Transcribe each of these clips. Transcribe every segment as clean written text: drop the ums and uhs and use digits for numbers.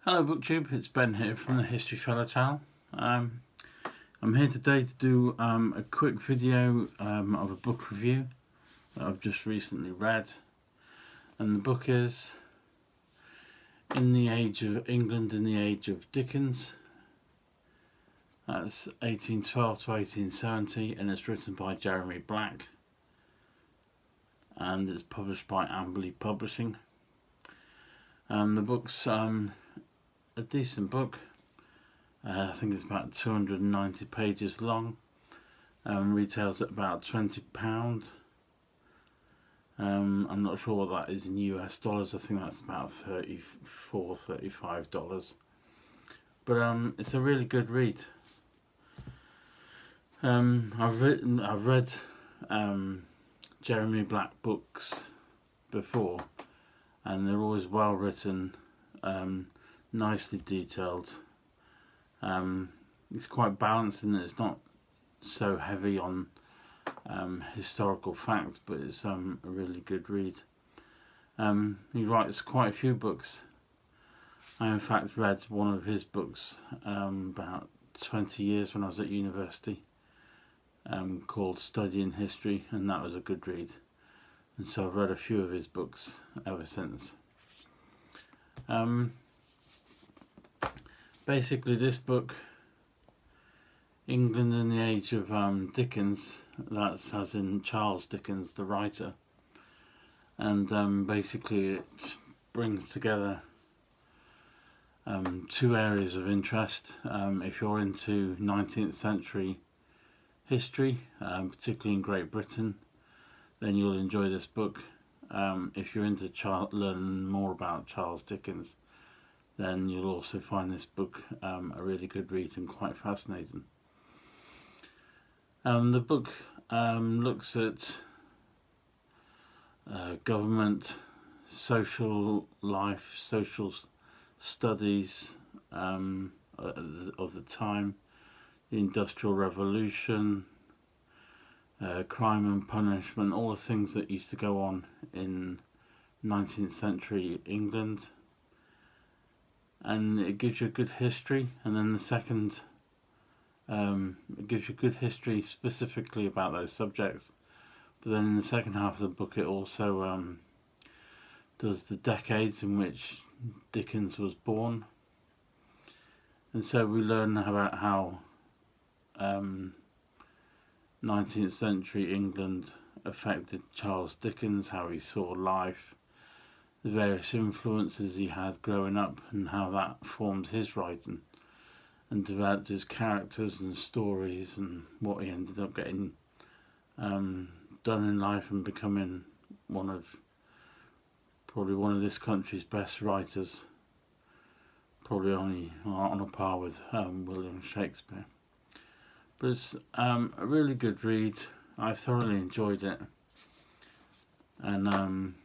Hello BookTube, it's Ben here from the History Fella channel. I'm here today to do a quick video of a book review that I've just recently read, and the book is In the Age of England in the Age of Dickens. That's 1812 to 1870, and it's written by Jeremy Black, and it's published by Amberley Publishing. The book's a decent book. I think it's about 290 pages long. Retails at about £20. I'm not sure what that is in US dollars. I think that's about $34, $35. But it's a really good read. I've read Jeremy Black books before, and they're always well written, nicely detailed. It's quite balanced in that it's not so heavy on historical facts, but it's a really good read. He writes quite a few books. I in fact read one of his books about 20 years when I was at university, called Studying History, and that was a good read. And so I've read a few of his books ever since. Basically, this book, England in the Age of Dickens, that's as in Charles Dickens, the writer, and basically it brings together two areas of interest. If you're into 19th century history, particularly in Great Britain, then you'll enjoy this book. If you're into learning more about Charles Dickens, then you'll also find this book a really good read and quite fascinating. The book looks at government, social life, social studies of the time, the Industrial Revolution, crime and punishment, all the things that used to go on in 19th century England. And it gives you a good history, and then the second, it gives you good history specifically about those subjects. But then in the second half of the book, it also does the decades in which Dickens was born, and so we learn about how 19th century England affected Charles Dickens, how he saw life, the various influences he had growing up, and how that formed his writing and developed his characters and stories, and what he ended up getting done in life and becoming probably one of this country's best writers, probably only on a par with William Shakespeare. But it's a really good read. I thoroughly enjoyed it, and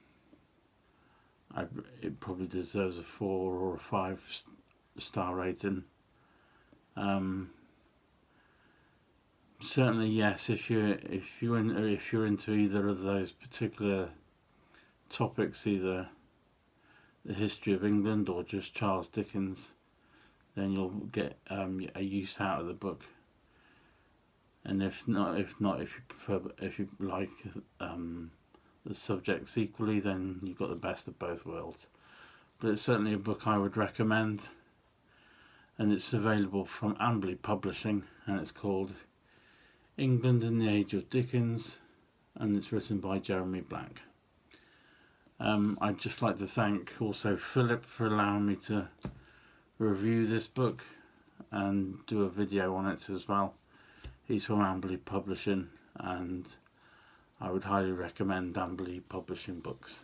it probably deserves a 4 or a 5 star rating. Certainly, yes. If you're into either of those particular topics, either the history of England or just Charles Dickens, then you'll get a use out of the book. And if you like the subjects equally, then you've got the best of both worlds. But it's certainly a book I would recommend, and it's available from Amberley Publishing, and it's called England in the Age of Dickens, and it's written by Jeremy Black. I'd just like to thank also Philip for allowing me to review this book and do a video on it as well. He's from Amberley Publishing, and I would highly recommend Amberley Publishing books.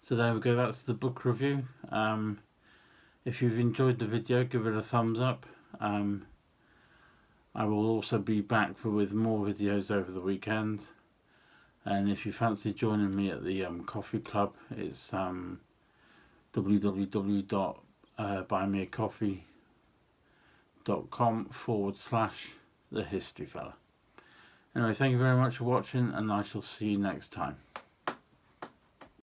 So there we go, that's the book review. If you've enjoyed the video, give it a thumbs up. I will also be back with more videos over the weekend. And if you fancy joining me at the coffee club, it's www.buymeacoffee.com/thehistoryfella. Anyway, thank you very much for watching, and I shall see you next time.